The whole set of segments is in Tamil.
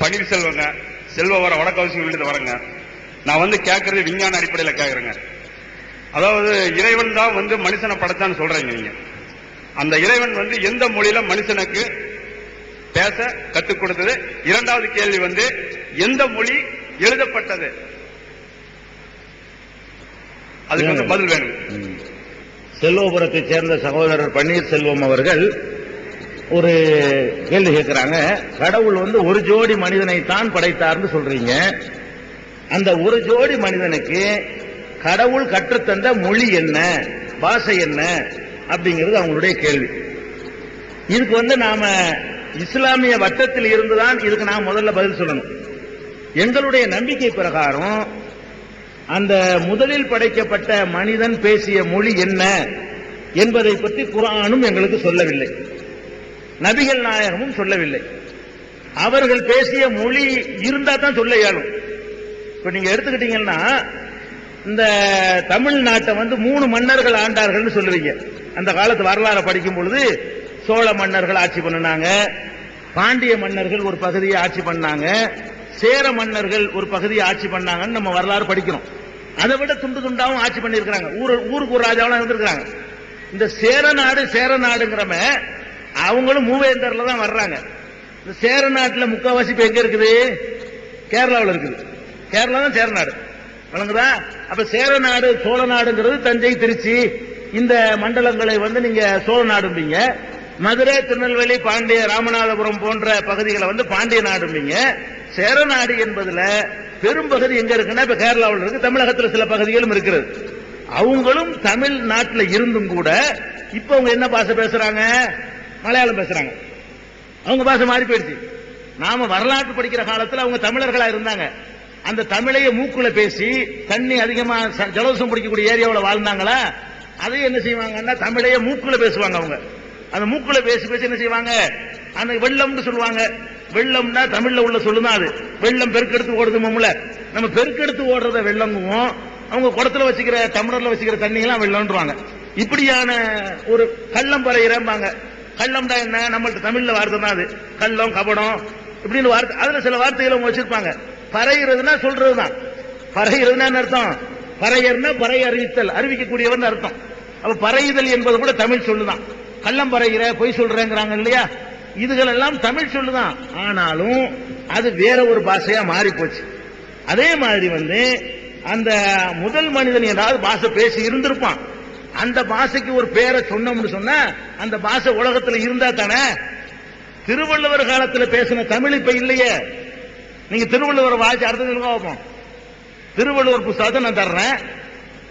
பன்னீர்செல்வங்க செல்வ வர வடக்கவசி வீட்டு வரங்க. நான் வந்து கேட்கறது விஞ்ஞான அடிப்படையில் கேட்கறேங்க. அதாவது இறைவன் தான் வந்து மனுஷனை படைச்சான்னு சொல்றீங்க நீங்க. அந்த இறைவன் வந்து எந்த மொழியில மனுஷனுக்கு பேச கத்துக் கொடுத்தது? இரண்டாவது கேள்வி வந்து எந்த மொழி எழுதப்பட்டது? அதுக்கு வந்து பதில் வேணும். செல்வபுரத்தை சேர்ந்த சகோதரர் பன்னீர்செல்வம் அவர்கள் ஒரு கேள்வி கேட்கிறாங்க. கடவுள் வந்து ஒரு ஜோடி மனிதனை தான் படைத்தார்னு சொல்றீங்க. அந்த ஒரு ஜோடி மனிதனுக்கு கடவுள் கற்றுத்தந்த மொழி என்ன, பாஷை என்ன அப்படிங்கிறது அவங்களுடைய கேள்வி. இதுக்கு வந்து நாம இஸ்லாமிய வட்டத்தில் இருந்துதான் இதுக்கு நான் முதல்ல பதில் சொல்லணும். எங்களுடைய நம்பிக்கை பிரகாரம் அந்த முதலில் படைக்கப்பட்ட மனிதன் பேசிய மொழி என்ன என்பதை பற்றி குர்ஆனும் எங்களுக்கு சொல்லவில்லை, நபிகள் நாயகமும் சொல்லவில்லை. அவர்கள் பேசிய மொழி இருந்தா தான் சொல்ல இயலும். இப்ப நீங்க எடுத்துக்கிட்டீங்கன்னா இந்த தமிழ்நாட்டை வந்து 3 மன்னர்கள் ஆண்டார்கள் சொல்லுவீங்க. அந்த காலத்து வரலாறு படிக்கும் பொழுது சோழ மன்னர்கள் ஆட்சி பண்ணினாங்க, பாண்டிய மன்னர்கள் ஒரு பகுதியை ஆட்சி பண்ணாங்க, சேர மன்னர்கள் ஒரு பகுதியை ஆட்சி பண்ணாங்கன்னு நம்ம வரலாறு படிக்கிறோம். அதை விட துண்டு துண்டாவும் ஆட்சி பண்ணிருக்கிறாங்க. ஊருக்கு ஒரு ராஜாவெல்லாம் இருந்திருக்கிறாங்க. இந்த சேர நாடுங்கிறம அவங்களும் மூவேந்தர்ல தான் வர்றாங்க. இந்த சேர நாட்டுல முக்காவாசி இப்ப எங்க இருக்குது? கேரளாவில் இருக்குது. கேரளா தான் சேர நாடு, வழங்குதா? அப்ப சேர நாடு சோழ நாடுங்கிறது தஞ்சை திருச்சி இந்த மண்டலங்களை வந்து நீங்க சோழ நாடும்பீங்க. மதுரை திருநெல்வேலி பாண்டிய ராமநாதபுரம் போன்ற பகுதிகளை வந்து பாண்டிய நாடும்பீங்க. சேர நாடு என்பதுல பெரும்பகுதி எங்க இருக்குன்னா இப்ப கேரளாவில் இருக்கு, தமிழகத்தில் சில பகுதிகளும் இருக்கிறது. அவங்களும் தமிழ்நாட்டில் இருந்தும் கூட இப்ப அவங்க என்ன பாஷை பேசுறாங்க? மலையாளம் பேசுறாங்க. அவங்க பாஷை மாறி போயிடுச்சு. நாம வரலாற்று படிக்கிற காலத்தில் அவங்க தமிழர்களா இருந்தாங்க. அந்த தமிழைய மூக்குல பேசி தண்ணி அதிகமா ஜலதோஷம் பிடிக்கக்கூடிய ஏரியாவில் வாழ்ந்தாங்களா, அதை என்ன செய்வாங்கன்னா தமிழைய மூக்குல பேசுவாங்க. அவங்க அந்த மூக்குல பேசி பேசி என்ன செய்வாங்க? அந்த வெள்ளம்னு சொல்லுவாங்க. வெள்ளம்னா தமிழ்ல உள்ள சொல்லுதான் அது. வெள்ளம் பெருக்கெடுத்து ஓடுதுமோம்ல, நம்ம பெருக்கெடுத்து ஓடுறத வெள்ளங்குவோம், அவங்க குடத்துல வச்சுக்கிற தமிழர்ல வச்சுக்கிற தண்ணியெல்லாம் வெள்ளம்ன்றாங்க. இப்படியான ஒரு கள்ளம் பறையிறம்பாங்க. கள்ளம்டா என்ன? நம்மள்ட்ட தமிழ்ல வார்த்தை தான் அது. கள்ளம் கபடம் இப்படின்னு வார்த்தை, அதுல சில வார்த்தைகளை வச்சிருப்பாங்க. பறையிறதுனா சொல்றதுதான். பறையிறதுனா அர்த்தம், பறையர்னா பறை அறிவித்தல், அறிவிக்கக்கூடியவன் அர்த்தம். அப்ப பறையுதல் என்பது கூட தமிழ் சொல்லுதான். கள்ளம் பறையிற, பொய் சொல்றேங்கிறாங்க இல்லையா, இதுகள் எல்லாம் தமிழ் சொல்லுதான். ஆனாலும் அது வேற ஒரு பாஷையா மாறி போச்சு. அதே மாதிரி வந்து அந்த முதல் மனிதன் ஏதாவது பாஷை பேசி இருந்திருப்பான். அந்த பாஷைக்கு ஒரு பேரை சொன்னோம்னு சொன்னா அந்த பாஷை உலகத்துல இருந்தா தானே. திருவள்ளுவர் காலத்தில் பேசின தமிழ் இப்ப இல்லையே. நீங்க திருவள்ளுவர் வாசி அர்த்தம் பார்ப்போம். திருவள்ளுவர் புத்தகத்தை நான் தர்றேன்,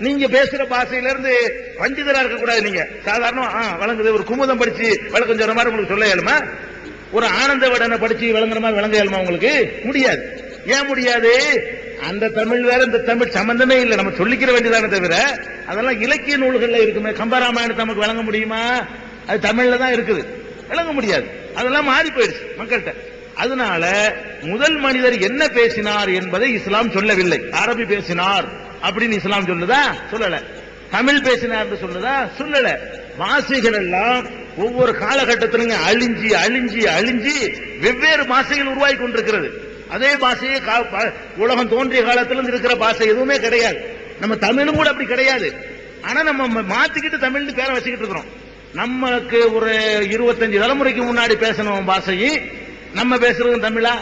நீங்க பேசுற பாஷையில இருந்து பண்டிதரா இருக்க கூடாது. நீங்க சாதாரண வழங்குது ஒரு குமுதம் படிச்சு விளக்கம் சொல்ற மாதிரி உங்களுக்கு சொல்ல இயலுமா? ஒரு ஆனந்த விடனை படிச்சு விளங்குற மாதிரி விளங்க இயலுமா? உங்களுக்கு முடியாது. ஏன் முடியாது? அந்த தமிழ் வேற இந்த தமிழ் சம்பந்தமே இல்லை. நம்ம சொல்லிக்கிற வேண்டியதானே தவிர அதெல்லாம் இலக்கிய நூல்கள்ல இருக்குமே. கம்பராமாயணத்தை நமக்கு விளங்க முடியுமா? அது தமிழ்ல தான் இருக்குது, விளங்க முடியாது. அதெல்லாம் மாறி போயிடுச்சு மக்கள்கிட்ட. அதனால முதல் மனிதர் என்ன பேசினார் என்பதை இஸ்லாம் சொல்லவில்லை. அரபி பேசினார் அப்படின்னு இஸ்லாம் சொல்லுதா? சொல்லல. தமிழ் பேசினார் சொல்லுதா? சொல்லல. பாஷைகள் எல்லாம் ஒவ்வொரு காலகட்டத்திலும் அழிஞ்சி அழிஞ்சி அழிஞ்சி வெவ்வேறு பாஷைகள் உருவாகி கொண்டிருக்கிறது. அதே பாஷையே உலகம் தோன்றிய காலத்திலிருந்து இருக்கிற பாஷை எதுவுமே கிடையாது. நம்ம தமிழும் கூட அப்படி கிடையாது. ஆனா நம்ம மாத்திக்கிட்டு தமிழ்னு பேரை வச்சுக்கிட்டு இருக்கிறோம். நமக்கு ஒரு 25 தலைமுறைக்கு முன்னாடி பேசணும் பாஷையை நம்ம பேசுறது தமிழா?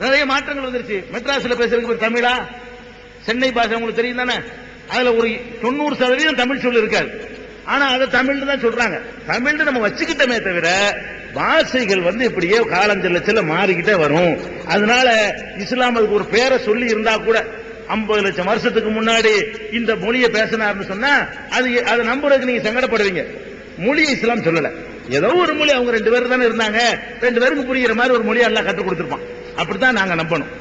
நிறைய மாற்றங்கள் வந்துருச்சு. மெட்ராஸ்ல பேசுறதுக்கு தமிழா? சென்னை பாஷை உங்களுக்கு தெரியும் தானே? அதுல ஒரு 90% தமிழ் சொல் இருக்காது. ஆனா அதை தமிழ் தான் சொல்றாங்க. தமிழ் நம்ம வச்சுக்கிட்டமே தவிர பாஷைகள் வந்து இப்படியே காலஞ்செல்ல மாறிக்கிட்டே வரும். அதனால இஸ்லாம் அதுக்கு ஒரு பேரை சொல்லி இருந்தா கூட 50 லட்சம் வருஷத்துக்கு முன்னாடி இந்த மொழியை பேசினார்னு சொன்னா அது நம்புறதுக்கு நீங்க சங்கடப்படுவீங்க. மொழியை இஸ்லாம் சொல்லல. ஏதோ ஒரு மொழி, அவங்க 2 பேர் தானே இருந்தாங்க, 2 பேருக்கு புரியுற மாதிரி ஒரு மொழியை எல்லாம் கற்றுக் கொடுத்திருப்பான். அப்படித்தான் நாங்க நம்பணும்.